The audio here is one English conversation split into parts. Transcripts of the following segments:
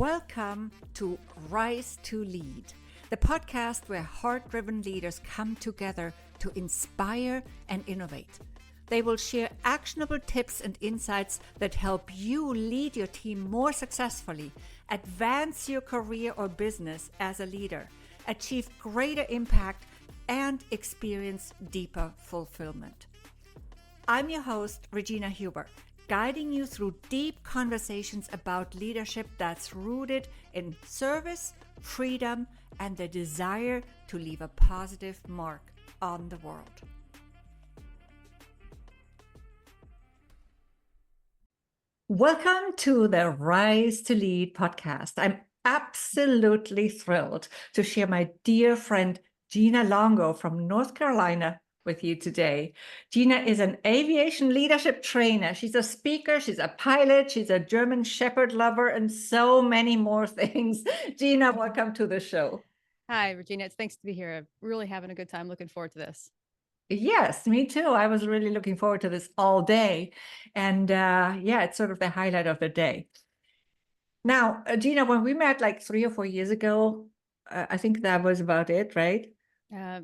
Welcome to Rise to Lead, the podcast where heart-driven leaders come together to inspire and innovate. They will share actionable tips and insights that help you lead your team more successfully, advance your career or business as a leader, achieve greater impact, and experience deeper fulfillment. I'm your host, Regina Huber, guiding you through deep conversations about leadership that's rooted in service, freedom, and the desire to leave a positive mark on the world. Welcome to the Rise to Lead podcast. I'm absolutely thrilled to share my dear friend Gina Longo from North Carolina with you today. Gina is an aviation leadership trainer. She's a speaker, she's a pilot, she's a German Shepherd lover, and so many more things. Gina, welcome to the show. Hi, Regina. It's thanks to be here. I'm really having a good time. Looking forward to this. Yes, me too. I was really looking forward to this all day. And it's sort of the highlight of the day. Now, Gina, when we met like 3 or 4 years ago, I think that was about it, right?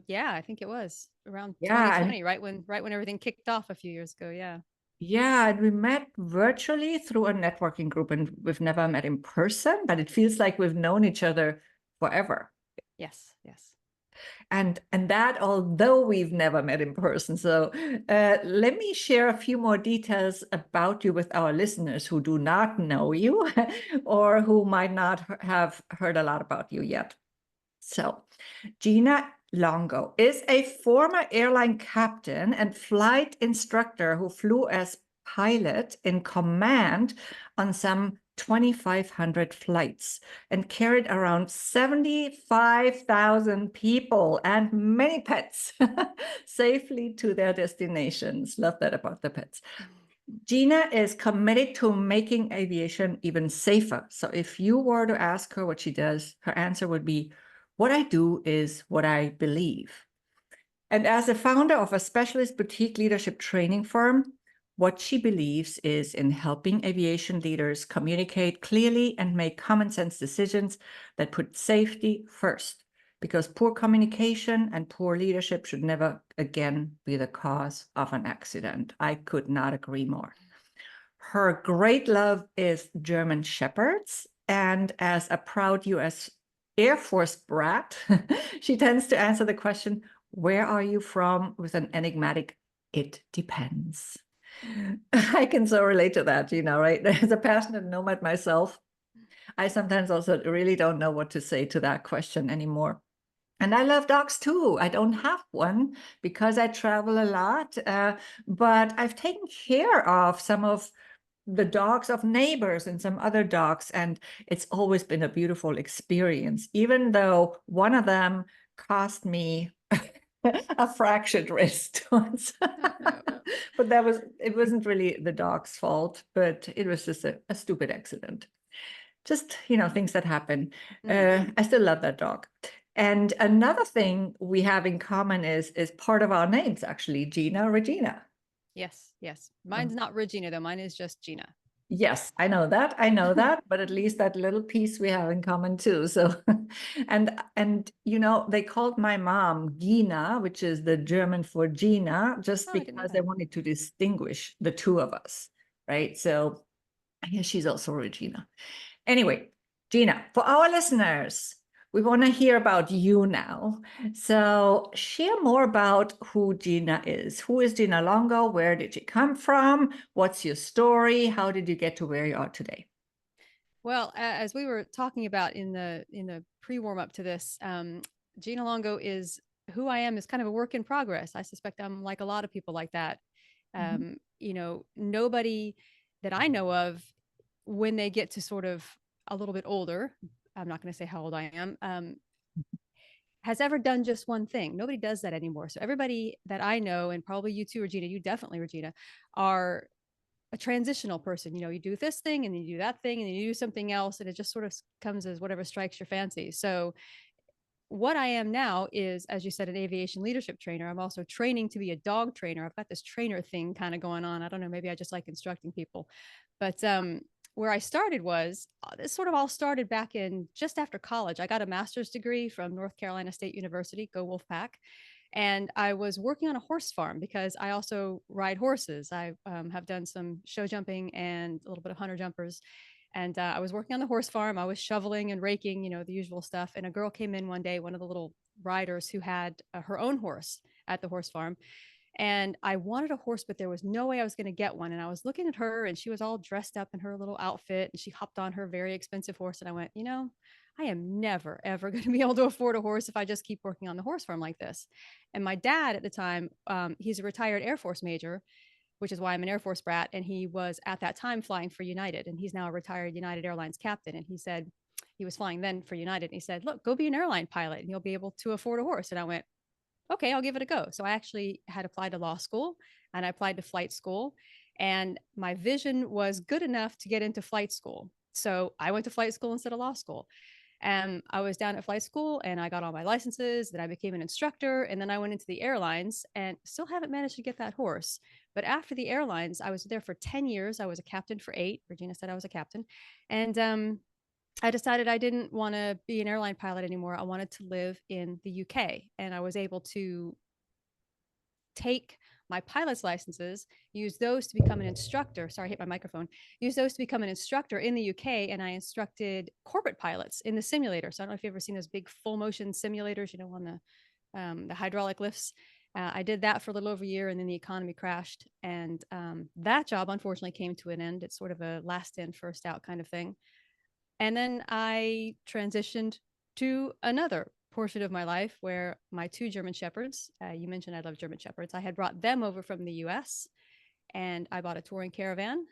Yeah, I think it was around Yeah, 2020, right when everything kicked off a few years ago. Yeah. Yeah, and we met virtually through a networking group, and we've never met in person, but it feels like we've known each other forever. Yes. And that although we've never met in person. So let me share a few more details about you with our listeners who do not know you or who might not have heard a lot about you yet. So Gina Longo is a former airline captain and flight instructor who flew as pilot in command on some 2,500 flights and carried around 75,000 people and many pets safely to their destinations. Love that about the pets. Gina is committed to making aviation even safer. So if you were to ask her what she does, her answer would be, what I do is what I believe. And as a founder of a specialist boutique leadership training firm, what she believes is in helping aviation leaders communicate clearly and make common sense decisions that put safety first, because poor communication and poor leadership should never again be the cause of an accident. I could not agree more. Her great love is German Shepherds, and as a proud US Air Force brat, she tends to answer the question, where are you from, with an enigmatic, it depends. I can so relate to that, right? As a passionate nomad myself, I sometimes also really don't know what to say to that question anymore. And I love dogs too. I don't have one because I travel a lot, but I've taken care of some of the dogs of neighbors and some other dogs, and it's always been a beautiful experience, even though one of them cost me a fractured wrist once. But it wasn't really the dog's fault, but it was just a stupid accident. Just, things that happen. I still love that dog. And another thing we have in common is part of our names, actually, Gina, Regina. Yes. Mine's not Regina though. Mine is just Gina. Yes, I know that, but at least that little piece we have in common too. So, and they called my mom Gina, which is the German for Gina, just because they wanted to distinguish the two of us, right? So, I guess she's also Regina. Anyway, Gina, for our listeners, we want to hear about you now. So share more about who Gina is. Who is Gina Longo? Where did you come from? What's your story? How did you get to where you are today? Well, as we were talking about in the pre-warm up to this, Gina Longo is who I am, is kind of a work in progress. I suspect I'm like a lot of people like that. Nobody that I know of, when they get to sort of a little bit older, I'm not going to say how old I am, has ever done just one thing. Nobody does that anymore. So everybody that I know, and probably you too, Regina, you definitely, Regina, are a transitional person. You do this thing and then you do that thing and then you do something else, and it just sort of comes as whatever strikes your fancy. So what I am now is, as you said, an aviation leadership trainer. I'm also training to be a dog trainer. I've got this trainer thing kind of going on. I don't know, maybe I just like instructing people, but where I started was this sort of all started back in just after college. I got a master's degree from North Carolina State University, go Wolfpack. And I was working on a horse farm because I also ride horses. I have done some show jumping and a little bit of hunter jumpers. And I was working on the horse farm. I was shoveling and raking, the usual stuff. And a girl came in one day, one of the little riders who had her own horse at the horse farm. And I wanted a horse, but there was no way I was going to get one. And I was looking at her and she was all dressed up in her little outfit and she hopped on her very expensive horse. And I went, I am never, ever going to be able to afford a horse if I just keep working on the horse farm like this. And my dad at the time, he's a retired Air Force major, which is why I'm an Air Force brat. And he was at that time flying for United. And he's now a retired United Airlines captain. And he said, he was flying then for United. And he said, look, go be an airline pilot and you'll be able to afford a horse. And I went, okay, I'll give it a go. So I actually had applied to law school and I applied to flight school. And my vision was good enough to get into flight school. So I went to flight school instead of law school. And I was down at flight school and I got all my licenses. Then I became an instructor. And then I went into the airlines and still haven't managed to get that horse. But after the airlines, I was there for 10 years. I was a captain for 8. Regina said I was a captain. And I decided I didn't want to be an airline pilot anymore. I wanted to live in the UK. And I was able to take my pilot's licenses, use those to become an instructor. Sorry, I hit my microphone. Use those to become an instructor in the UK. And I instructed corporate pilots in the simulator. So I don't know if you've ever seen those big full motion simulators, on the hydraulic lifts. I did that for a little over a year and then the economy crashed. And that job unfortunately came to an end. It's sort of a last in, first out kind of thing. And then I transitioned to another portion of my life where my 2 German Shepherds, you mentioned I love German Shepherds. I had brought them over from the US and I bought a touring caravan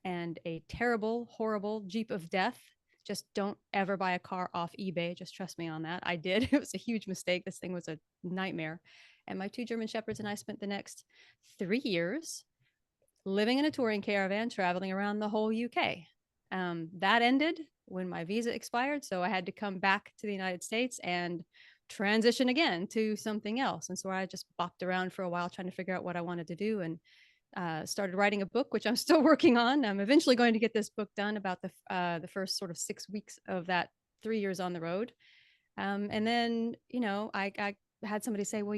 and a terrible, horrible Jeep of death. Just don't ever buy a car off eBay. Just trust me on that. I did. It was a huge mistake. This thing was a nightmare. And my 2 German Shepherds and I spent the next 3 years living in a touring caravan, traveling around the whole UK. That ended when my visa expired. So I had to come back to the United States and transition again to something else. And so I just bopped around for a while trying to figure out what I wanted to do and started writing a book, which I'm still working on. I'm eventually going to get this book done about the first sort of 6 weeks of that 3 years on the road. And then, I had somebody say, well,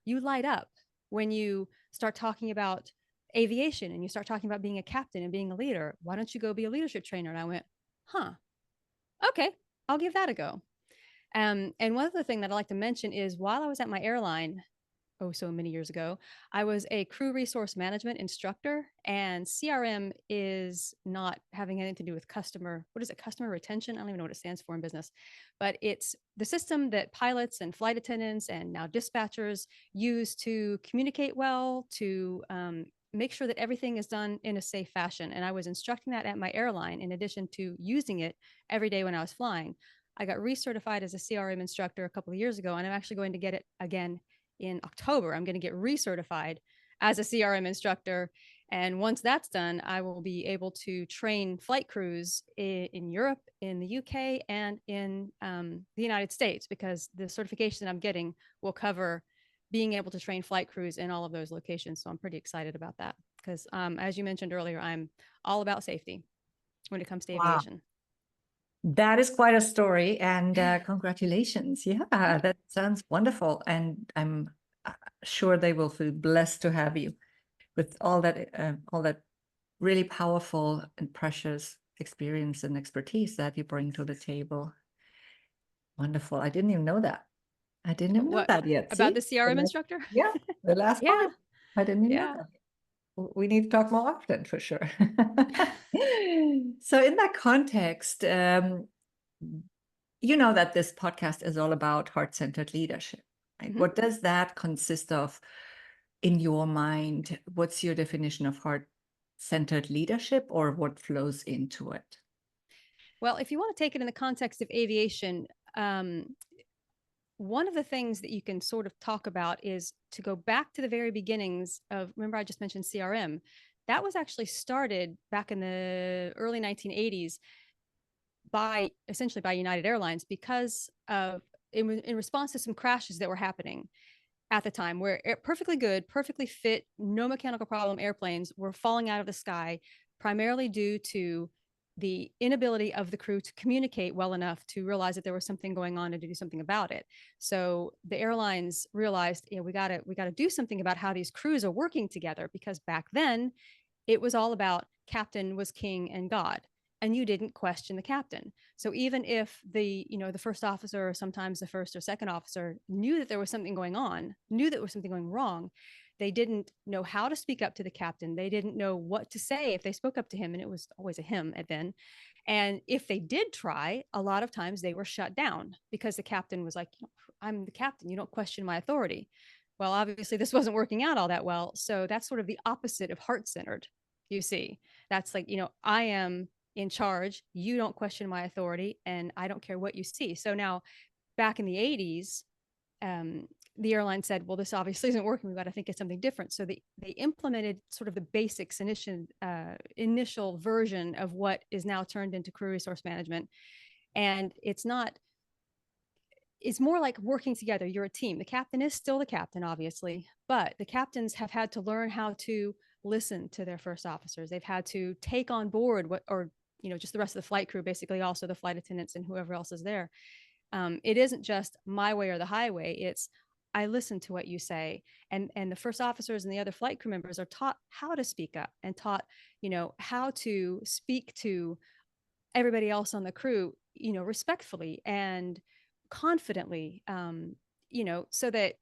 you light up when you start talking about aviation and you start talking about being a captain and being a leader. Why don't you go be a leadership trainer? And I went, okay, I'll give that a go. And one other thing that I like to mention is while I was at my airline, so many years ago, I was a crew resource management instructor, and CRM is not having anything to do with customer retention? I don't even know what it stands for in business, but it's the system that pilots and flight attendants and now dispatchers use to communicate well, to make sure that everything is done in a safe fashion. And I was instructing that at my airline in addition to using it every day when I was flying. I got recertified as a CRM instructor a couple of years ago, and I'm actually going to get it again in October. I'm going to get recertified as a CRM instructor. And once that's done, I will be able to train flight crews in Europe, in the UK, and in the United States, because the certification that I'm getting will cover being able to train flight crews in all of those locations. So I'm pretty excited about that because as you mentioned earlier, I'm all about safety when it comes to aviation. That is quite a story, and congratulations. Yeah, that sounds wonderful. And I'm sure they will feel blessed to have you with all that really powerful and precious experience and expertise that you bring to the table. Wonderful. I didn't even know that. I didn't even know that yet. About the CRM instructor? Yeah, the last Yeah. part. I didn't even know that. We need to talk more often for sure. So in that context, you know that this podcast is all about heart-centered leadership, right? What does that consist of in your mind? What's your definition of heart-centered leadership, or what flows into it? Well, if you want to take it in the context of aviation, one of the things that you can sort of talk about is to go back to the very beginnings of, remember I just mentioned CRM. That was actually started back in the early 1980s essentially by United Airlines because of in response to some crashes that were happening at the time where perfectly good, perfectly fit, no mechanical problem airplanes were falling out of the sky, primarily due to the inability of the crew to communicate well enough to realize that there was something going on and to do something about it. So the airlines realized, we got to do something about how these crews are working together, because back then it was all about captain was king and God, and you didn't question the captain. So even if the first officer, or sometimes the first or second officer, knew that there was something going on, knew that there was something going wrong, they didn't know how to speak up to the captain. They didn't know what to say if they spoke up to him, and it was always a him at then. And if they did try, a lot of times they were shut down because the captain was like, I'm the captain, you don't question my authority. Well, obviously this wasn't working out all that well. So that's sort of the opposite of heart-centered. You see, that's like, I am in charge, you don't question my authority, and I don't care what you see. So now, back in the 80s, the airline said, well, this obviously isn't working, we've got to think of something different. So they implemented sort of the basics initial version of what is now turned into crew resource management. And it's more like working together. You're a team. The captain is still the captain, obviously, but the captains have had to learn how to listen to their first officers. They've had to take on board just the rest of the flight crew, basically also the flight attendants and whoever else is there. It isn't just my way or the highway. It's I listen to what you say. And the first officers and the other flight crew members are taught how to speak up, and taught, how to speak to everybody else on the crew, respectfully and confidently, so that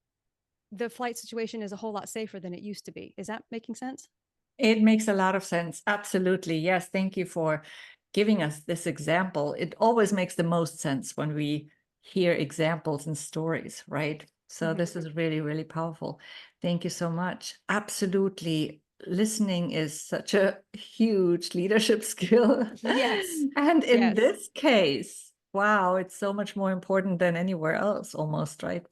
the flight situation is a whole lot safer than it used to be. Is that making sense? It makes a lot of sense. Absolutely. Yes. Thank you for giving us this example. It always makes the most sense when we hear examples and stories, right? So this is really, really powerful. Thank you so much. Absolutely. Listening is such a huge leadership skill. Yes. And in Yes. this case, wow, it's so much more important than anywhere else almost, right?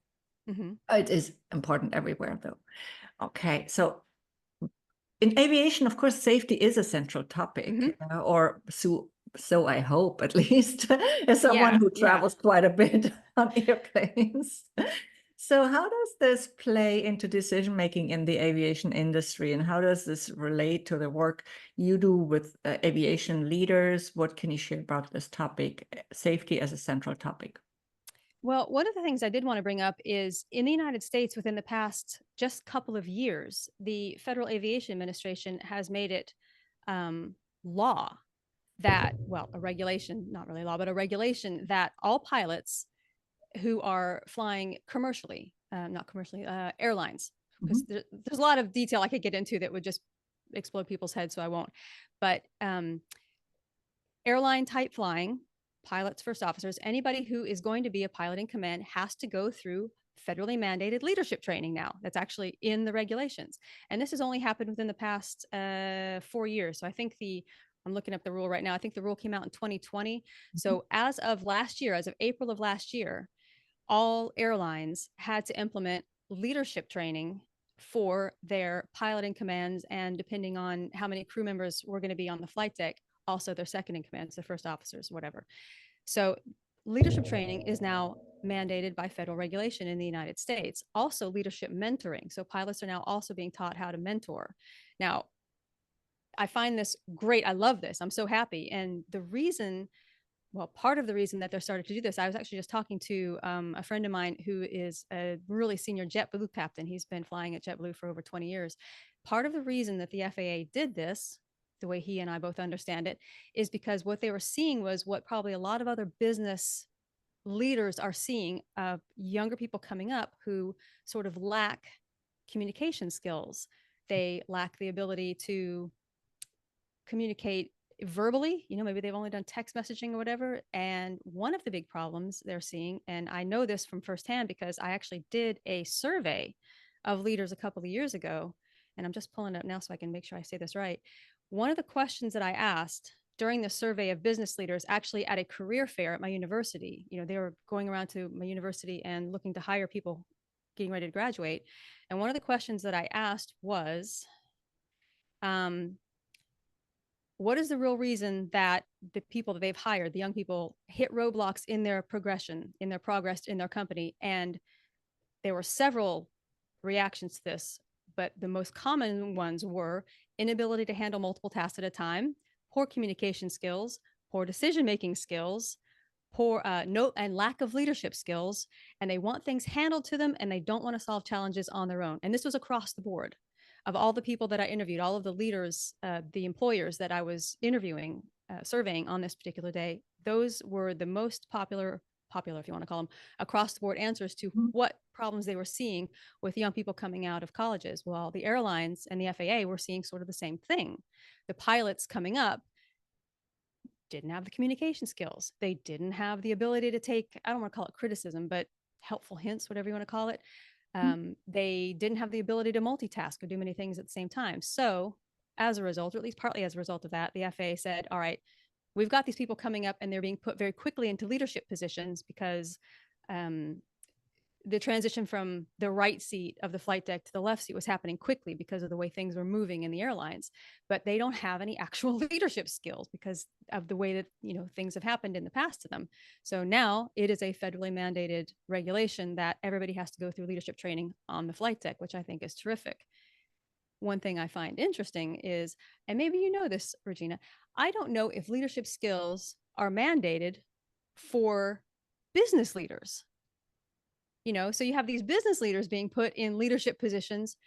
It is important everywhere though. Okay. So in aviation, of course, safety is a central topic, or so I hope, at least, as someone who travels quite a bit on airplanes. So how does this play into decision making in the aviation industry, and how does this relate to the work you do with aviation leaders? What can you share about this topic, safety as a central topic? Well, one of the things I did want to bring up is in the United States, within the past just couple of years, the Federal Aviation Administration has made it law that, well, a regulation, not really law, but a regulation that all pilots who are flying commercially, not commercially, airlines, because there's a lot of detail I could get into that would just explode people's heads, so I won't. But airline type flying, pilots, first officers, anybody who is going to be a pilot in command has to go through federally mandated leadership training now. That's actually in the regulations. And this has only happened within the past 4 years. So I think I'm looking up the rule right now. I think the rule came out in 2020. So as of last year, as of April of last year, all airlines had to implement leadership training for their pilot in commands, and depending on how many crew members were going to be on the flight deck, also their second in commands, the first officers, whatever. So leadership training is now mandated by federal regulation in the United States. Also leadership mentoring. So pilots are now also being taught how to mentor. Now, I find this great. I love this. I'm so happy. And part of the reason that they're starting to do this, I was actually just talking to a friend of mine who is a really senior JetBlue captain. He's been flying at JetBlue for over 20 years. Part of the reason that the FAA did this, the way he and I both understand it, is because what they were seeing was what probably a lot of other business leaders are seeing of younger people coming up who sort of lack communication skills. They lack the ability to communicate verbally, maybe they've only done text messaging or whatever. And one of the big problems they're seeing, and I know this from firsthand because I actually did a survey of leaders a couple of years ago, and I'm just pulling it up now so I can make sure I say this right. One of the questions that I asked during the survey of business leaders, actually at a career fair at my university, they were going around to my university and looking to hire people getting ready to graduate. And one of the questions that I asked was, what is the real reason that the people that they've hired, the young people, hit roadblocks in their progression, in their progress in their company? And there were several reactions to this, but the most common ones were inability to handle multiple tasks at a time, poor communication skills, poor decision-making skills, poor and lack of leadership skills, and they want things handled to them, and they don't want to solve challenges on their own. And this was across the board. Of all the people that I interviewed, all of the leaders, the employers that I was interviewing, surveying on this particular day, those were the most popular, if you want to call them, across the board answers to what problems they were seeing with young people coming out of colleges. Well, the airlines and the FAA were seeing sort of the same thing. The pilots coming up didn't have the communication skills. They didn't have the ability to take, I don't want to call it criticism, but helpful hints, whatever you want to call it. They didn't have the ability to multitask or do many things at the same time. So as a result, or at least partly as a result of that, the FAA said, all right, we've got these people coming up and they're being put very quickly into leadership positions because the transition from the right seat of the flight deck to the left seat was happening quickly because of the way things were moving in the airlines, but they don't have any actual leadership skills because of the way that, things have happened in the past to them. So now it is a federally mandated regulation that everybody has to go through leadership training on the flight deck, which I think is terrific. One thing I find interesting is, and maybe you know this, Regina, I don't know if leadership skills are mandated for business leaders. So you have these business leaders being put in leadership positions,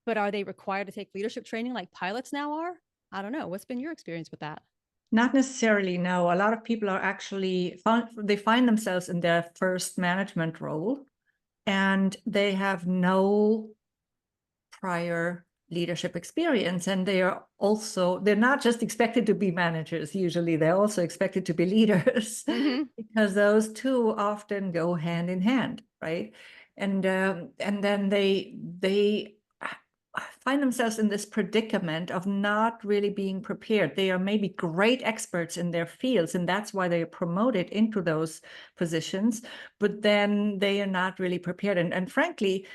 but are they required to take leadership training like pilots now are? I don't know. What's been your experience with that? Not necessarily, no. A lot of people are actually, they find themselves in their first management role and they have no prior leadership experience. And they're not just expected to be managers. Usually they're also expected to be leaders because those two often go hand in hand, right? And then they find themselves in this predicament of not really being prepared. They are maybe great experts in their fields, and that's why they are promoted into those positions, but then they are not really prepared. And frankly,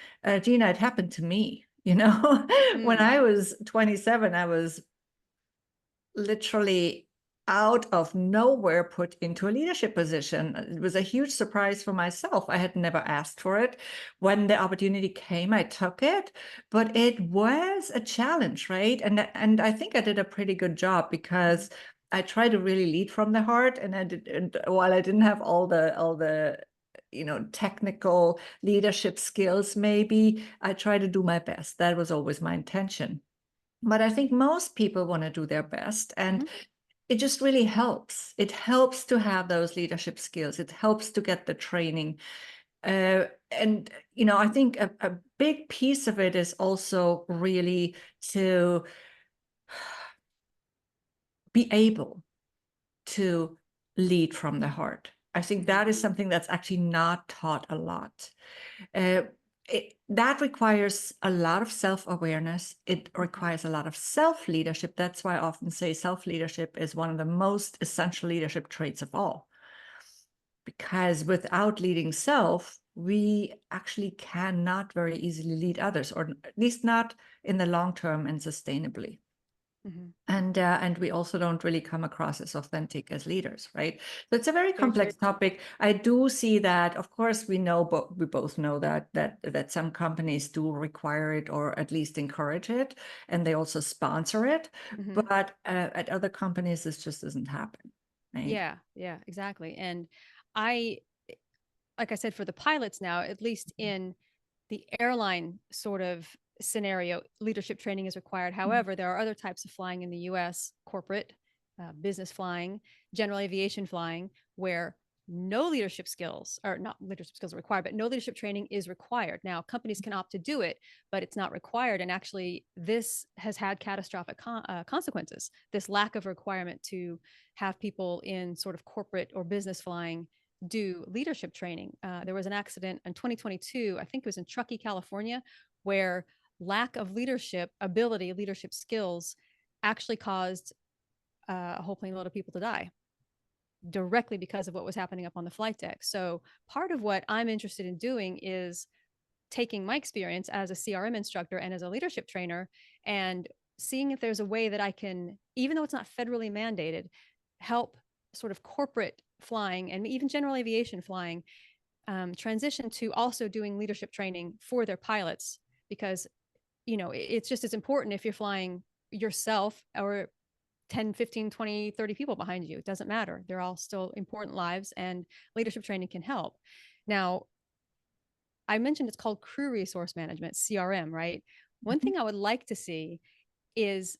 Gina, it happened to me. When I was 27, I was literally out of nowhere put into a leadership position. It was a huge surprise for myself. I had never asked for it. When the opportunity came, I took it, but it was a challenge, right? And I think I did a pretty good job because I tried to really lead from the heart. And while I didn't have all the technical leadership skills, maybe I tried to do my best. That was always my intention. But I think most people want to do their best, and it just really helps. It helps to have those leadership skills. It helps to get the training. I think a big piece of it is also really to be able to lead from the heart. I think that is something that's actually not taught a lot. That requires a lot of self-awareness. It requires a lot of self-leadership. That's why I often say self-leadership is one of the most essential leadership traits of all. Because without leading self, we actually cannot very easily lead others, or at least not in the long term and sustainably. And we also don't really come across as authentic as leaders, right? So it's a very complex topic. I do see that, of course, we both know that some companies do require it or at least encourage it, and they also sponsor it. But at other companies, this just doesn't happen, right? Yeah, exactly. And like I said, for the pilots now, at least in the airline sort of scenario, leadership training is required. However, there are other types of flying in the US, corporate, business flying, general aviation flying, where no leadership skills, or not leadership skills are required, but no leadership training is required. Now, companies can opt to do it, but it's not required. And actually, this has had catastrophic consequences, this lack of requirement to have people in sort of corporate or business flying do leadership training. There was an accident in 2022, I think it was in Truckee, California, where lack of leadership ability, leadership skills actually caused a whole plane load of people to die directly because of what was happening up on the flight deck. So part of what I'm interested in doing is taking my experience as a CRM instructor and as a leadership trainer and seeing if there's a way that I can, even though it's not federally mandated, help sort of corporate flying and even general aviation flying transition to also doing leadership training for their pilots, because it's just as important if you're flying yourself or 10, 15, 20, 30 people behind you. It doesn't matter. They're all still important lives, and leadership training can help. Now, I mentioned it's called crew resource management, CRM, right? One thing I would like to see is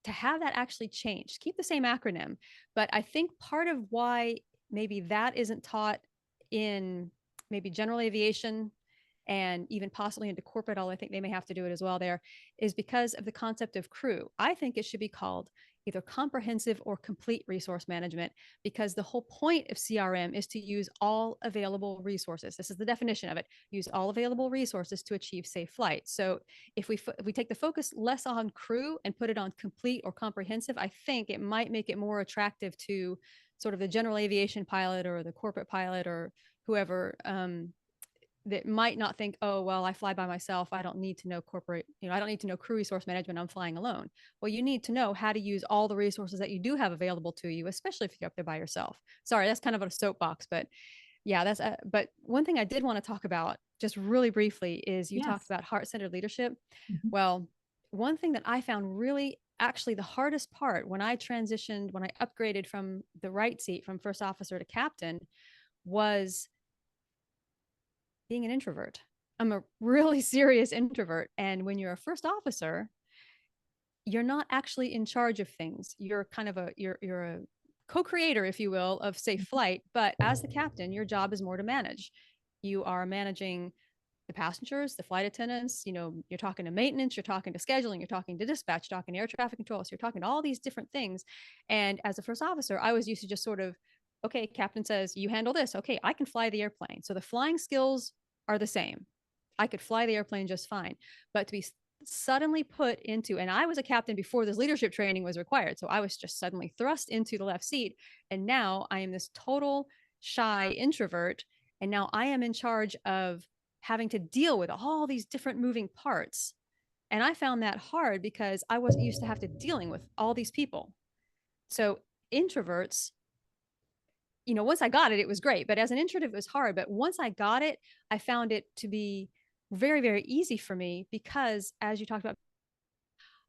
to have that actually changed. Keep the same acronym, but I think part of why maybe that isn't taught in maybe general aviation and even possibly into corporate, although I think they may have to do it as well there, is because of the concept of crew. I think it should be called either comprehensive or complete resource management, because the whole point of CRM is to use all available resources. This is the definition of it: use all available resources to achieve safe flight. So if we take the focus less on crew and put it on complete or comprehensive, I think it might make it more attractive to sort of the general aviation pilot or the corporate pilot or whoever, that might not think, oh, well, I fly by myself. I don't need to know corporate, I don't need to know crew resource management. I'm flying alone. Well, you need to know how to use all the resources that you do have available to you, especially if you're up there by yourself. Sorry, that's kind of a soapbox, but yeah, but one thing I did want to talk about just really briefly is you talked about heart-centered leadership. Mhm. Well, one thing that I found really actually the hardest part when I transitioned, when I upgraded from the right seat from first officer to captain, was being an introvert. I'm a really serious introvert. And when you're a first officer, you're not actually in charge of things. You're kind of you're a co-creator, if you will, of safe flight. But as the captain, your job is more to manage. You are managing the passengers, the flight attendants, you're talking to maintenance, you're talking to scheduling, you're talking to dispatch, you're talking to air traffic control. So you're talking to all these different things. And as a first officer, I was used to just sort of, okay, captain says, you handle this. Okay, I can fly the airplane. So the flying skills are the same. I could fly the airplane just fine. But to be suddenly put into, and I was a captain before this leadership training was required. So I was just suddenly thrust into the left seat. And now I am this total shy introvert. And now I am in charge of having to deal with all these different moving parts. And I found that hard because I wasn't used to have to dealing with all these people. So introverts, once I got it, it was great. But as an introvert, it was hard. But once I got it, I found it to be very, very easy for me because, as you talked about,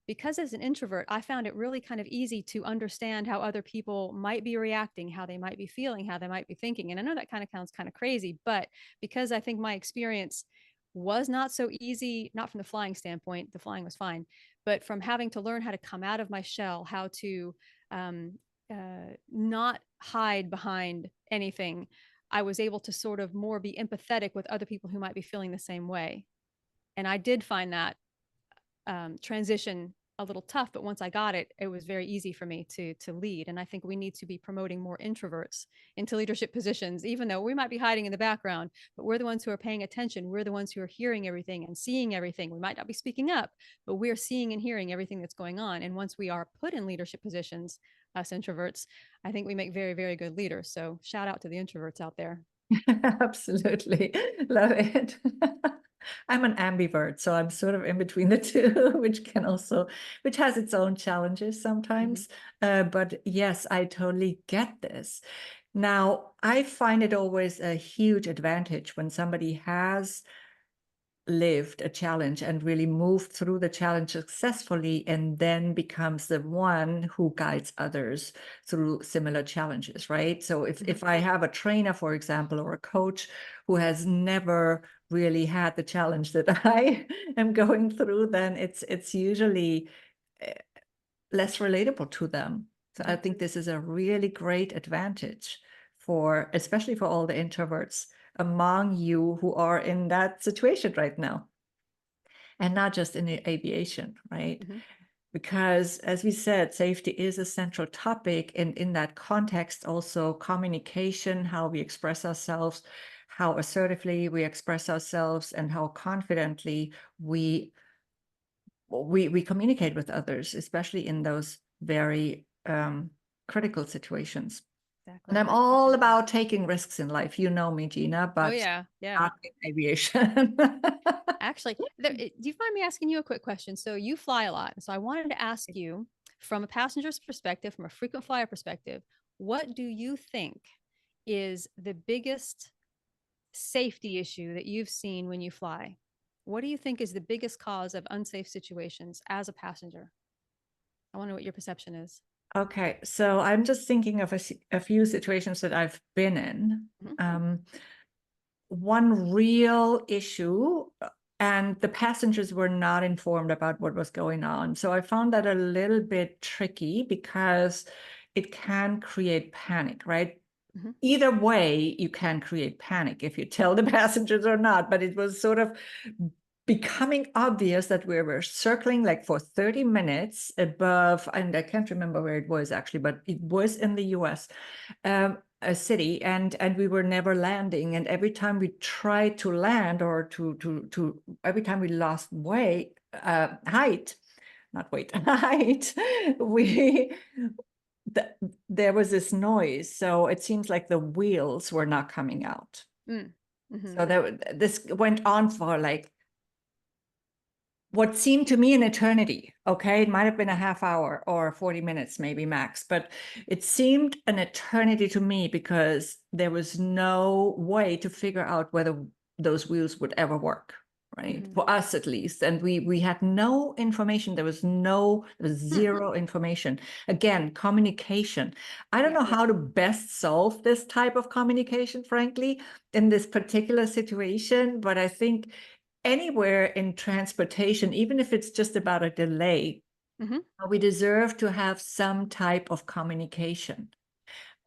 because as an introvert, I found it really kind of easy to understand how other people might be reacting, how they might be feeling, how they might be thinking. And I know that kind of sounds kind of crazy, but because I think my experience was not so easy, not from the flying standpoint, the flying was fine, but from having to learn how to come out of my shell, how to not hide behind anything, I was able to sort of more be empathetic with other people who might be feeling the same way. And I did find that transition a little tough, but once I got it, it was very easy for me to lead. And I think we need to be promoting more introverts into leadership positions, even though we might be hiding in the background, but we're the ones who are paying attention. We're the ones who are hearing everything and seeing everything. We might not be speaking up, but we're seeing and hearing everything that's going on. And once we are put in leadership positions, us introverts, I think we make very, very good leaders. So shout out to the introverts out there. Absolutely. Love it. I'm an ambivert, so I'm sort of in between the two, which has its own challenges sometimes. But yes, I totally get this. Now, I find it always a huge advantage when somebody has lived a challenge and really moved through the challenge successfully and then becomes the one who guides others through similar challenges, right? So if I have a trainer, for example, or a coach who has never really had the challenge that I am going through, then it's usually less relatable to them. So I think this is a really great advantage especially for all the introverts among you who are in that situation right now. And not just in the aviation, right? Because as we said, safety is a central topic. And in that context, also communication, how we express ourselves, how assertively we express ourselves, and how confidently we communicate with others, especially in those very critical situations. Exactly. And I'm all about taking risks in life. You know me, Gina, but not in aviation. Actually, do you mind me asking you a quick question? So you fly a lot. So I wanted to ask you, from a passenger's perspective, from a frequent flyer perspective, what do you think is the biggest safety issue that you've seen when you fly? What do you think is the biggest cause of unsafe situations as a passenger? I wonder what your perception is. Okay, so I'm just thinking of a few situations that I've been in. One real issue, and the passengers were not informed about what was going on. So I found that a little bit tricky because it can create panic, right? Either way, you can create panic if you tell the passengers or not, but it was sort of becoming obvious that we were circling like for 30 minutes above, and I can't remember where it was actually, but it was in the US, a city, and we were never landing. And every time we tried to land, or to every time we lost height, not weight, height, we there was this noise. So it seems like the wheels were not coming out. So this went on for like what seemed to me an eternity. Okay, it might have been a half hour or 40 minutes, maybe max, but it seemed an eternity to me because there was no way to figure out whether those wheels would ever work, right? For us at least. And we had no information. There was zero information. Again, communication. I don't know how to best solve this type of communication, frankly, in this particular situation, but I think anywhere in transportation, even if it's just about a delay, we deserve to have some type of communication.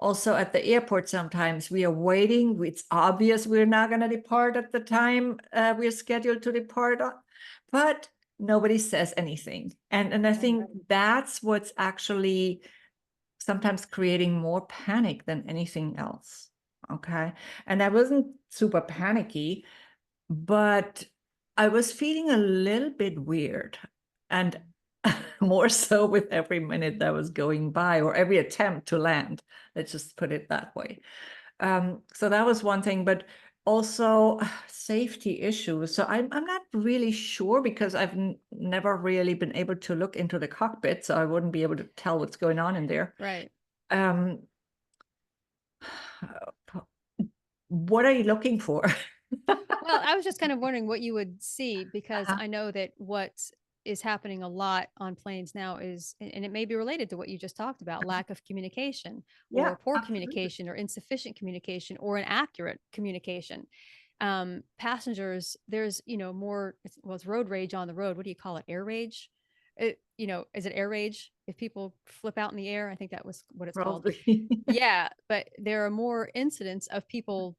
Also at the airport, sometimes we are waiting. It's obvious we're not going to depart at the time we're scheduled to depart, but nobody says anything. And I think that's what's actually sometimes creating more panic than anything else. Okay. And I wasn't super panicky, but I was feeling a little bit weird, and more so with every minute that was going by, or every attempt to land. Let's just put it that way. So that was one thing, but also safety issues. So I'm not really sure because I've never really been able to look into the cockpit, so I wouldn't be able to tell what's going on in there. Right. What are you looking for? Well, I was just kind of wondering what you would see, because I know that what is happening a lot on planes now is, and it may be related to what you just talked about, lack of communication, Yeah, or poor absolutely. communication, or insufficient communication, or inaccurate communication. Passengers, there's, more, it's road rage on the road. What do you call it? Air rage? Is it air rage? If people flip out in the air, I think that was what it's called. Probably. Yeah, but there are more incidents of people,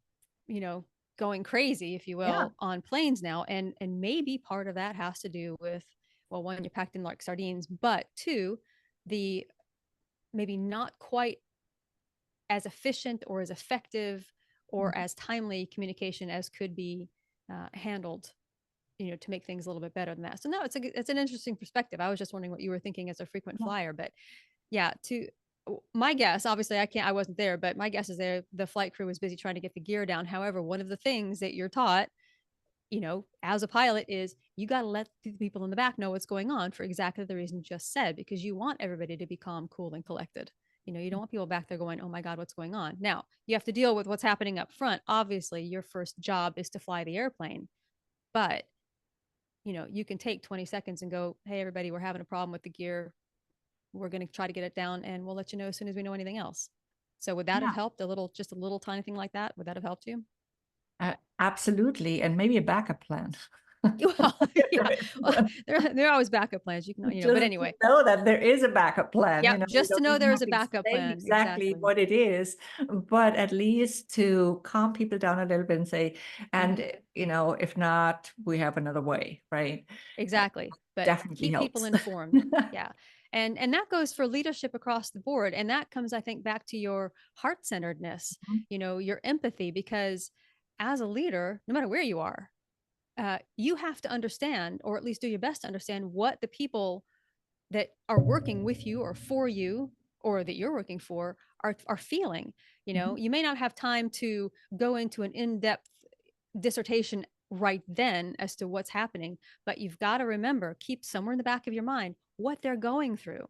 you know, going crazy, if you Yeah. will, on planes now. And maybe part of that has to do with, well, one, you're packed in like sardines, but two, the maybe not quite as efficient or as effective or as timely communication as could be handled, to make things a little bit better than that. So no, it's an interesting perspective. I was just wondering what you were thinking as a frequent flyer, but yeah, my guess, obviously I wasn't there, but my guess is the flight crew was busy trying to get the gear down. However, one of the things that you're taught, as a pilot, is you got to let the people in the back know what's going on for exactly the reason you just said, because you want everybody to be calm, cool, and collected. You don't want people back there going, oh my God, what's going on? Now, you have to deal with what's happening up front. Obviously, your first job is to fly the airplane, but you can take 20 seconds and go, hey, everybody, we're having a problem with the gear. We're going to try to get it down, and we'll let you know as soon as we know anything else. So would that have helped just a little tiny thing like that? Would that have helped you? Absolutely. And maybe a backup plan. Well, yeah, well, there are always backup plans. You can, Just but to anyway, know that there is a backup plan. yeah, You just to don't know even there is have a to backup explain plan. exactly Exactly. what it is, but at least to calm people down a little bit and say, and if not, we have another way, right? Exactly. But Definitely keep people helps. informed. Yeah. And that goes for leadership across the board. And that comes, I think, back to your heart-centeredness, your empathy, because as a leader, no matter where you are, you have to understand, or at least do your best to understand, what the people that are working with you or for you, or that you're working for, are feeling. You may not have time to go into an in-depth dissertation right then as to what's happening, but you've got to remember, keep somewhere in the back of your mind what they're going through,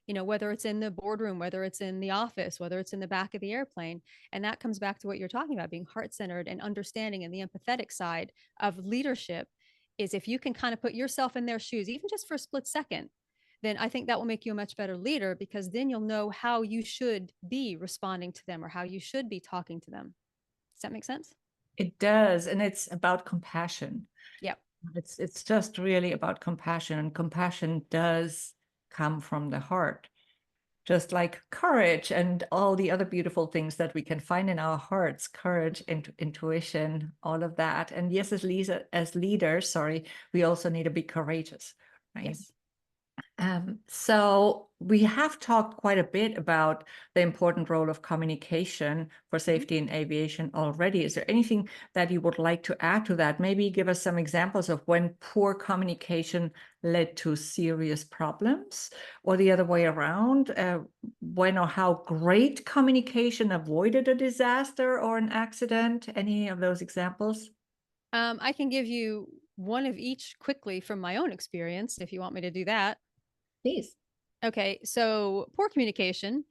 whether it's in the boardroom, whether it's in the office, whether it's in the back of the airplane. And that comes back to what you're talking about, being heart-centered and understanding. And the empathetic side of leadership is, if you can kind of put yourself in their shoes, even just for a split second, then I think that will make you a much better leader, because then you'll know how you should be responding to them or how you should be talking to them. Does that make sense? It does, and it's about compassion. Yep. It's just really about compassion, and compassion does come from the heart, just like courage and all the other beautiful things that we can find in our hearts, courage, intuition, all of that. And yes, as leaders, sorry, we also need to be courageous, right? Yes. So we have talked quite a bit about the important role of communication for safety in aviation already. Is there anything that you would like to add to that? Maybe give us some examples of when poor communication led to serious problems, or the other way around, when or how great communication avoided a disaster or an accident. Any of those examples? I can give you one of each quickly from my own experience, if you want me to do that. Please. Okay, so poor communication.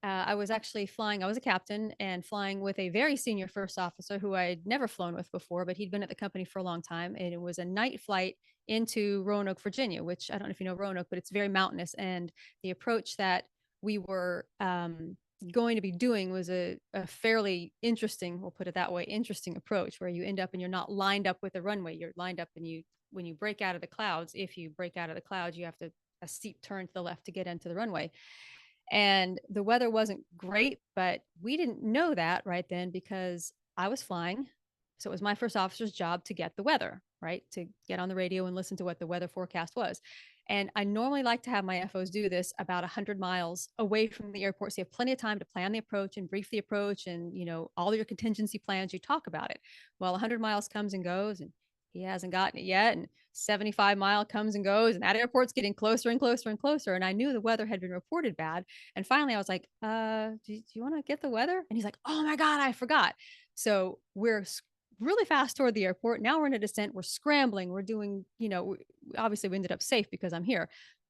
I was actually flying, I was a captain and flying with a very senior first officer who I'd never flown with before, but he'd been at the company for a long time. And it was a night flight into Roanoke, Virginia, which I don't know if you know Roanoke, but it's very mountainous. And the approach that we were going to be doing was a fairly interesting, we'll put it that way, interesting approach, where you end up and you're not lined up with the runway. You're lined up, and when you break out of the clouds, if you break out of the clouds, you have to a steep turn to the left to get into the runway. And the weather wasn't great, but we didn't know that right then because I was flying. So it was my first officer's job to get the weather, right? To get on the radio and listen to what the weather forecast was. And I normally like to have my FOs do this about 100 miles away from the airport. So you have plenty of time to plan the approach and brief the approach and, all your contingency plans, you talk about it. Well, 100 miles comes and goes, and he hasn't gotten it yet. And 75-mile comes and goes, and that airport's getting closer and closer and closer. And I knew the weather had been reported bad. And finally I was like, do you want to get the weather? And he's like, oh my God, I forgot. So we're really fast toward the airport. Now we're in a descent. We're scrambling. We're doing, obviously we ended up safe because I'm here,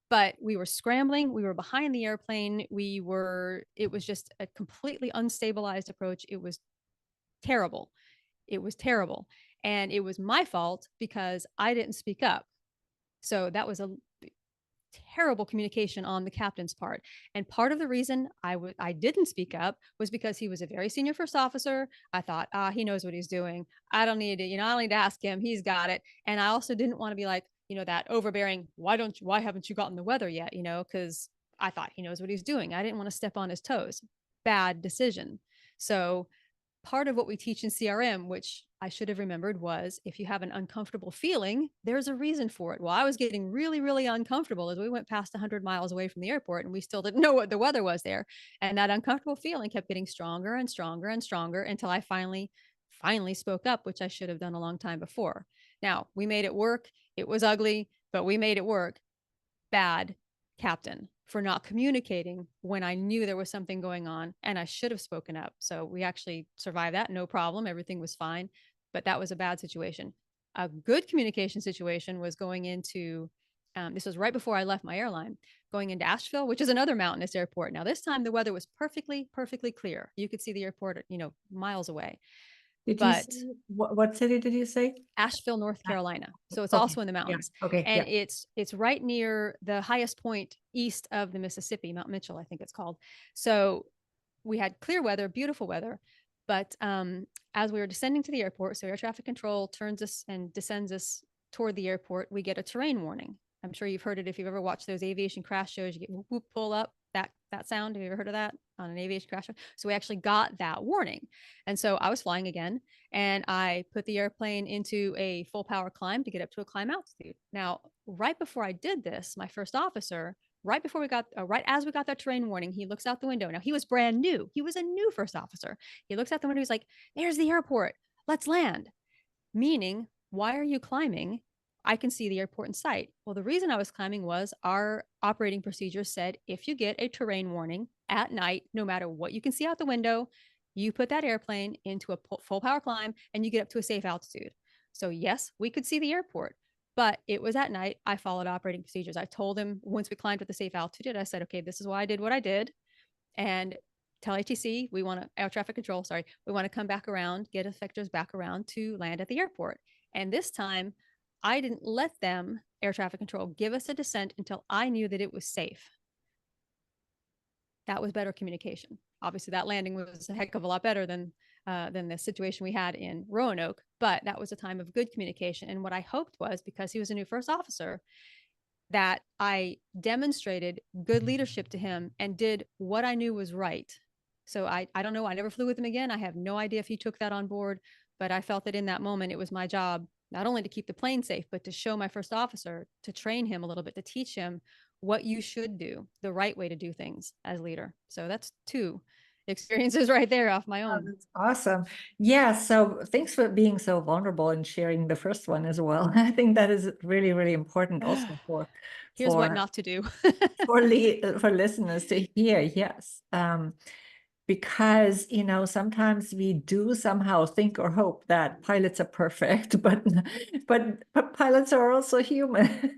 but we were scrambling. We were behind the airplane. It was just a completely unstabilized approach. It was terrible. It was terrible. And it was my fault because I didn't speak up. So that was a terrible communication on the captain's part. And part of the reason I didn't speak up was because he was a very senior first officer. I thought, he knows what he's doing. I don't need to, I don't need to ask him. He's got it. And I also didn't want to be like, that overbearing, why haven't you gotten the weather yet? Because I thought he knows what he's doing. I didn't want to step on his toes. Bad decision. So part of what we teach in CRM, which I should have remembered, was if you have an uncomfortable feeling, there's a reason for it. Well, I was getting really, really uncomfortable as we went past 100 miles away from the airport, and we still didn't know what the weather was there. And that uncomfortable feeling kept getting stronger and stronger and stronger until I finally spoke up, which I should have done a long time before. Now, we made it work. It was ugly, but we made it work. Bad captain for not communicating when I knew there was something going on and I should have spoken up. So we actually survived that. No problem. Everything was fine. But that was a bad situation. A good communication situation was going into, this was right before I left my airline, going into Asheville, which is another mountainous airport. Now, this time the weather was perfectly, perfectly clear. You could see the airport, miles away. Did you But say, what city did you say? Asheville, North Carolina. So it's Okay. also in the mountains. Yeah. Okay. And Yeah. it's right near the highest point east of the Mississippi, Mount Mitchell, I think it's called. So we had clear weather, beautiful weather. But as we were descending to the airport, so air traffic control turns us and descends us toward the airport, we get a terrain warning. I'm sure you've heard it if you've ever watched those aviation crash shows. You get whoop, whoop, pull up, that sound. Have you ever heard of that on an aviation crash show? So we actually got that warning. And so I was flying again, and I put the airplane into a full power climb to get up to a climb altitude. Now, right before I did this, my first officer, right as we got that terrain warning, he looks out the window. Now, he was brand new. He was a new first officer. He looks out the window. He's like, there's the airport. Let's land. Meaning, why are you climbing? I can see the airport in sight. Well, the reason I was climbing was our operating procedures said if you get a terrain warning at night, no matter what you can see out the window, you put that airplane into a full power climb and you get up to a safe altitude. So yes, we could see the airport, but it was at night. I followed operating procedures. I told him once we climbed with the safe altitude, I said, okay, this is why I did what I did. And tell ATC, air traffic control, sorry, we want to come back around, get effectors back around to land at the airport. And this time I didn't let them air traffic control, give us a descent until I knew that it was safe. That was better communication. Obviously, that landing was a heck of a lot better than the situation we had in Roanoke, but that was a time of good communication. And what I hoped was, because he was a new first officer, that I demonstrated good leadership to him and did what I knew was right. So I don't know. I never flew with him again. I have no idea if he took that on board, but I felt that in that moment, it was my job not only to keep the plane safe, but to show my first officer, to train him a little bit, to teach him what you should do, the right way to do things as leader. So that's 2 experiences right there off my Oh, own. that's awesome. Yeah, so thanks for being so vulnerable and sharing the first one as well. I think that is really, really important also Here's what for not to do. for listeners to hear. Yes. Because sometimes we do somehow think or hope that pilots are perfect, but pilots are also human.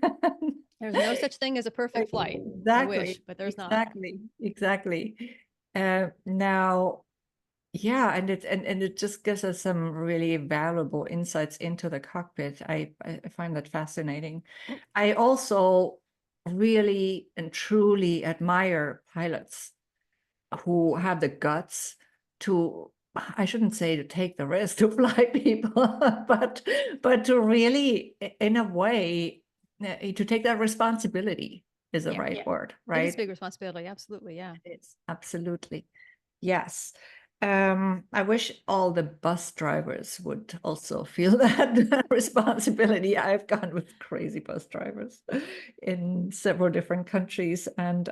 There's no such thing as a perfect flight. I wish, Exactly, but there's not. exactly. Now, yeah, and it just gives us some really valuable insights into the cockpit. I find that fascinating. I also really and truly admire pilots who have the guts to, I shouldn't say to take the risk to fly people, but to really, in a way, to take that responsibility is the right word, It is a right? big responsibility. Absolutely. Yeah. It's absolutely. Yes. I wish all the bus drivers would also feel that responsibility. I've gone with crazy bus drivers in several different countries, and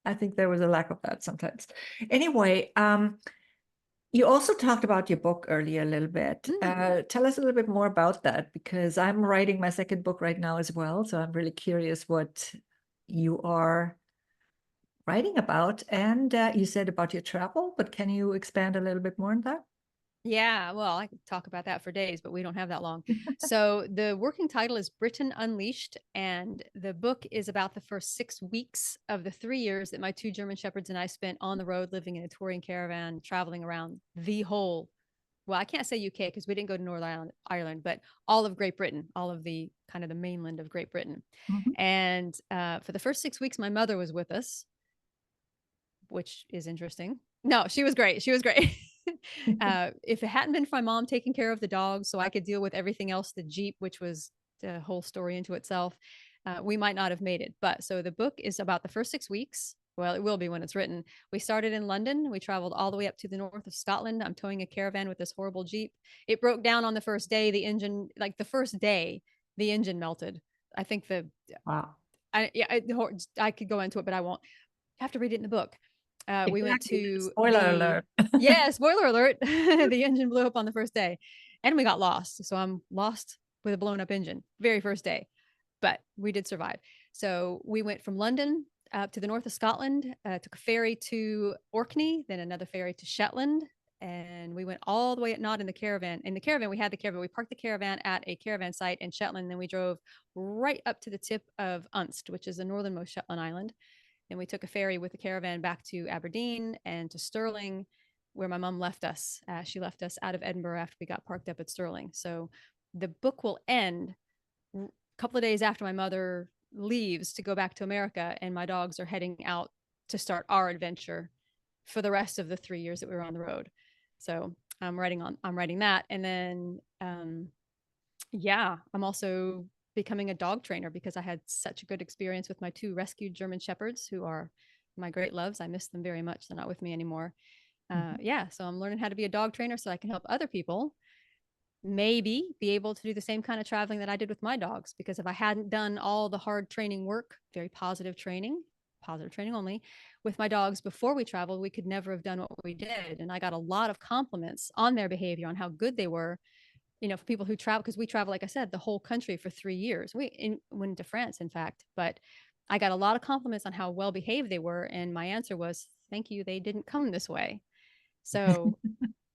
I think there was a lack of that sometimes. Anyway, you also talked about your book earlier a little bit. Tell us a little bit more about that, because I'm writing my second book right now as well. So I'm really curious what you are writing about. And you said about your travel, but can you expand a little bit more on that? Yeah, well, I could talk about that for days, but we don't have that long. So the working title is Britain Unleashed, and the book is about the first 6 weeks of the 3 years that my 2 German Shepherds and I spent on the road, living in a touring caravan, traveling around the whole, well, I can't say UK because we didn't go to Northern Ireland, but all of Great Britain, all of the kind of the mainland of Great Britain. Mhm. And for the first 6 weeks, my mother was with us, which is interesting. No, she was great. She was great. If it hadn't been for my mom taking care of the dogs so I could deal with everything else, the Jeep, which was the whole story into itself, we might not have made it. But so the book is about the first 6 weeks. Well, it will be when it's written. We started in London. We traveled all the way up to the north of Scotland. I'm towing a caravan with this horrible Jeep. It broke down on the first day. The engine, like the first day, the engine melted. I think Wow. I could go into it, but I won't. You have to read it in the book. We went Exactly. to Spoiler alert. yeah, spoiler alert. The engine blew up on the first day and we got lost. So I'm lost with a blown up engine, very first day, but we did survive. So we went from London up to the north of Scotland, took a ferry to Orkney, then another ferry to Shetland. And we went all the way, not in the caravan. In the caravan, we had the caravan. We parked the caravan at a caravan site in Shetland. Then we drove right up to the tip of Unst, which is the northernmost Shetland island. Then we took a ferry with the caravan back to Aberdeen and to Stirling, where my mom left us. She left us out of Edinburgh after we got parked up at Stirling. So the book will end a couple of days after my mother leaves to go back to America, and my dogs are heading out to start our adventure for the rest of the 3 years that we were on the road. So I'm writing that. And then, yeah, I'm also becoming a dog trainer because I had such a good experience with my 2 rescued German Shepherds, who are my great loves. I miss them very much. They're not with me anymore. Yeah, so I'm learning how to be a dog trainer so I can help other people maybe be able to do the same kind of traveling that I did with my dogs. Because if I hadn't done all the hard training work, very positive training only, with my dogs before we traveled, we could never have done what we did. And I got a lot of compliments on their behavior, on how good they were, for people who travel, because we travel, like I said, the whole country for 3 years. Went to France, in fact, but I got a lot of compliments on how well behaved they were. And my answer was, thank you. They didn't come this way. So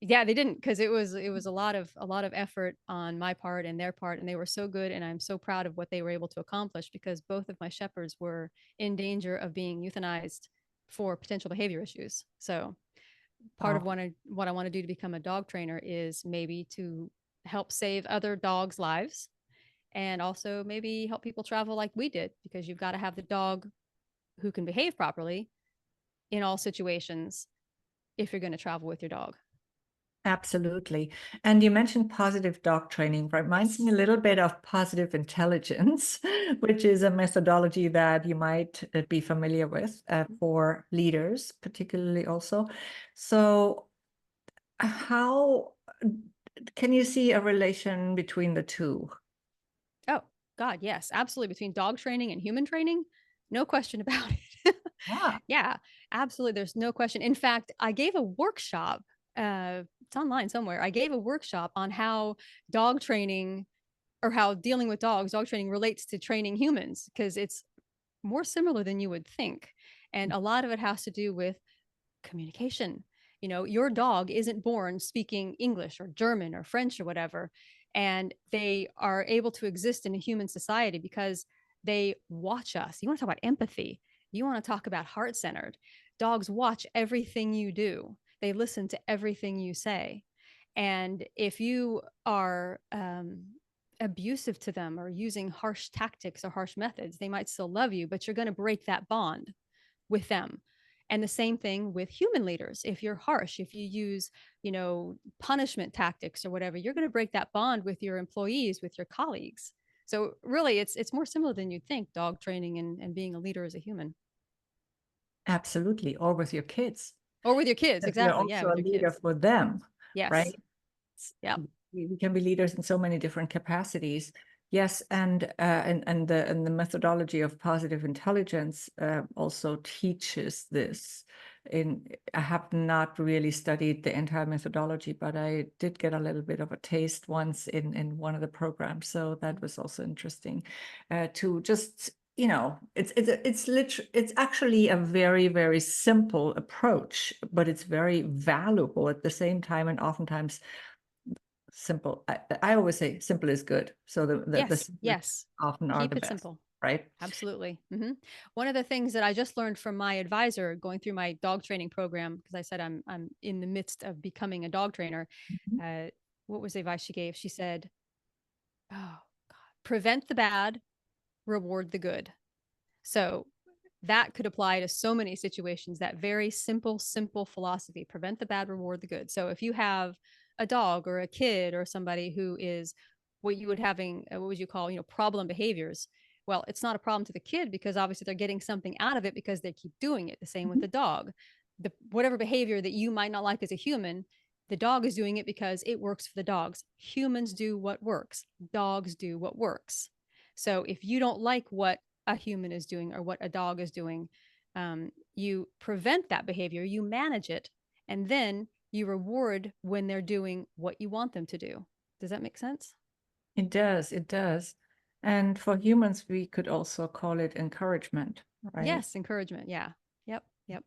yeah, they didn't, because it was a lot of effort on my part and their part, and they were so good. And I'm so proud of what they were able to accomplish, because both of my shepherds were in danger of being euthanized for potential behavior issues. So part of Wow. what I want to do to become a dog trainer is maybe to help save other dogs' lives and also maybe help people travel like we did, because you've got to have the dog who can behave properly in all situations if you're going to travel with your dog. Absolutely. And you mentioned positive dog training. Reminds me a little bit of positive intelligence, which is a methodology that you might be familiar with for leaders, particularly also. So how can you see a relation between the two? Oh, God, yes, absolutely. Between dog training and human training, no question about it. Yeah. Yeah, absolutely. There's no question. In fact, I gave a workshop, it's online somewhere. I gave a workshop on how dog training, or how dealing with dogs, dog training relates to training humans, because it's more similar than you would think. And a lot of it has to do with communication. You know, your dog isn't born speaking English or German or French or whatever, and they are able to exist in a human society because they watch us. You want to talk about empathy, you want to talk about heart-centered. Dogs watch everything you do, they listen to everything you say. And if you are abusive to them or using harsh tactics or harsh methods, they might still love you, but you're going to break that bond with them. And the same thing with human leaders. If you're harsh, if you use, punishment tactics or whatever, you're going to break that bond with your employees, with your colleagues. So really, it's more similar than you'd think, dog training and being a leader as a human. Absolutely. Or with your kids. Or with your kids, That you're exactly. Yeah, also with a your leader kids. for them, Yes. right? Yeah. We can be leaders in so many different capacities. Yes, and the methodology of positive intelligence also teaches this. I have not really studied the entire methodology, but I did get a little bit of a taste once in one of the programs, so that was also interesting to just. It's actually a very, very simple approach, but it's very valuable at the same time, and oftentimes simple. I always say simple is good. So the Yes. simplest Yes. often are Keep the it best, simple. right? Absolutely. One of the things that I just learned from my advisor going through my dog training program, because I said I'm in the midst of becoming a dog trainer. Mhm. Uh, what was the advice she gave? She said, "Oh God, prevent the bad, reward the good." So that could apply to so many situations. That very simple philosophy: prevent the bad, reward the good. So if you have a dog or a kid or somebody who is what you would having, what would you call, problem behaviors? Well, it's not a problem to the kid because obviously they're getting something out of it because they keep doing it. The same with Mhm. the dog. The whatever behavior that you might not like as a human, the dog is doing it because it works for the dogs. Humans do what works. Dogs do what works. So if you don't like what a human is doing or what a dog is doing, you prevent that behavior, you manage it, and then you reward when they're doing what you want them to do. Does that make sense? It does. It does. And for humans, we could also call it encouragement, right? Yes, encouragement. Yeah. Yep. Yep.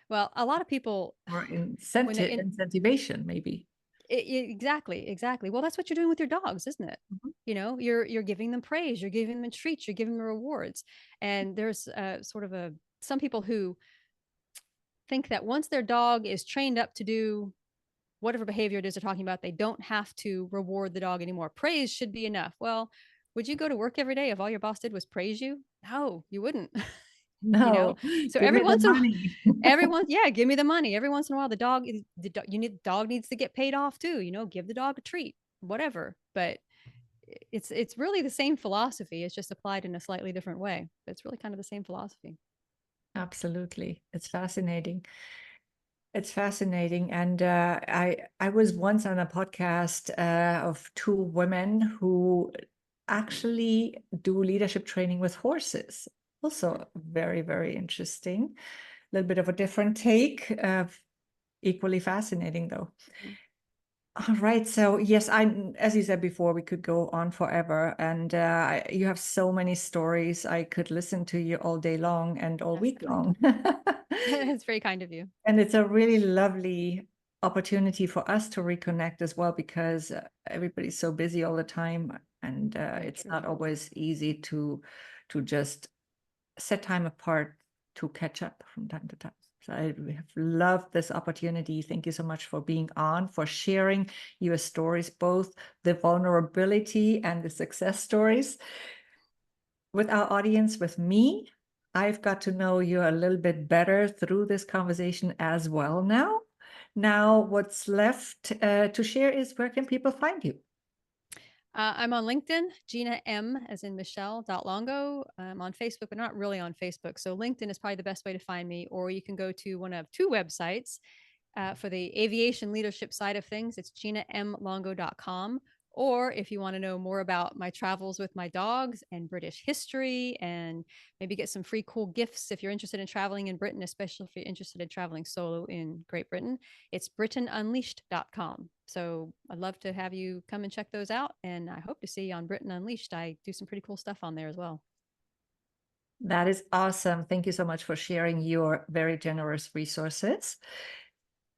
Well, a lot of people, Or when they're in, incentivation, maybe. exactly. Well, that's what you're doing with your dogs, isn't it? Mhm. You're giving them praise, you're giving them treats, you're giving them rewards. And there's sort of some people who think that once their dog is trained up to do whatever behavior it is they're talking about, they don't have to reward the dog anymore. Praise should be enough. Well, would you go to work every day if all your boss did was praise you? No, you wouldn't. you know No, so give every me the once in a money. everyone, yeah, give me the money. Every once in a while, the dog needs to get paid off too. Give the dog a treat, whatever. But it's really the same philosophy. It's just applied in a slightly different way. But it's really kind of the same philosophy. Absolutely. It's fascinating. It's fascinating. And I was once on a podcast of two women who actually do leadership training with horses. Also very, very interesting. A little bit of a different take, equally fascinating though. Mhm. All right. So yes, as you said before, we could go on forever. And you have so many stories. I could listen to you all day long and all That's week kind of long. it's very kind of you. And it's a really lovely opportunity for us to reconnect as well, because everybody's so busy all the time, and Very it's true. not always easy to just set time apart to catch up from time to time. So I have loved this opportunity. Thank you so much for being on, for sharing your stories, both the vulnerability and the success stories with our audience, with me. I've got to know you a little bit better through this conversation as well now. Now, what's left to share is where can people find you? I'm on LinkedIn, Gina M, as in Michelle Longo. I'm on Facebook, but not really on Facebook. So LinkedIn is probably the best way to find me, or you can go to one of two websites. For the aviation leadership side of things, it's ginamlongo.com. Or if you want to know more about my travels with my dogs and British history, and maybe get some free cool gifts if you're interested in traveling in Britain, especially if you're interested in traveling solo in Great Britain, it's brittainunleashed.com. So I'd love to have you come and check those out. And I hope to see you on Britain Unleashed. I do some pretty cool stuff on there as well. That is awesome. Thank you so much for sharing your very generous resources.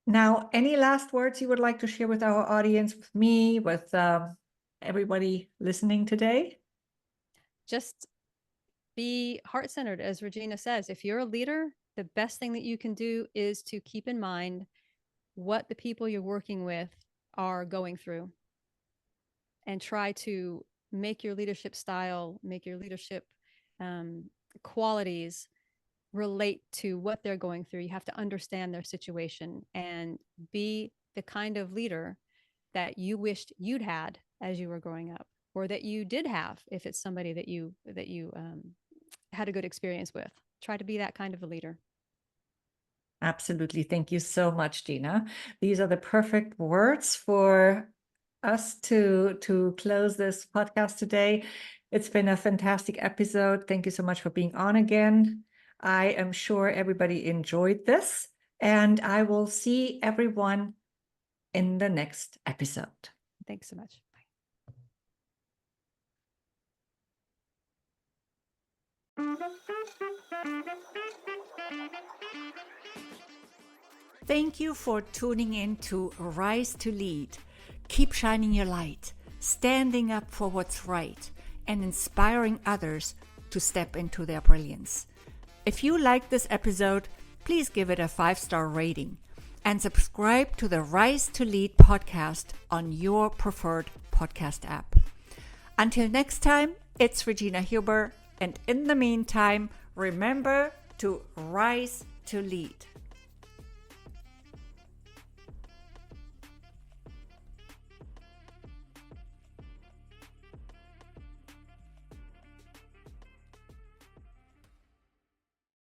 Now, any last words you would like to share with our audience, with me, with everybody listening today? Just be heart-centered, as Regina says. If you're a leader, the best thing that you can do is to keep in mind what the people you're working with are going through, and try to make your leadership style, make your leadership qualities relate to what they're going through. You have to understand their situation and be the kind of leader that you wished you'd had as you were growing up, or that you did have if it's somebody that you had a good experience with. Try to be that kind of a leader. Absolutely. Thank you so much, Gina. These are the perfect words for us to close this podcast today. It's been a fantastic episode. Thank you so much for being on again. I am sure everybody enjoyed this, and I will see everyone in the next episode. Thanks so much. Thank you for tuning in to Rise to Lead. Keep shining your light, standing up for what's right, and inspiring others to step into their brilliance. If you like this episode, please give it a 5-star rating and subscribe to the Rise to Lead podcast on your preferred podcast app. Until next time, it's Regina Huber, and in the meantime, remember to rise to lead.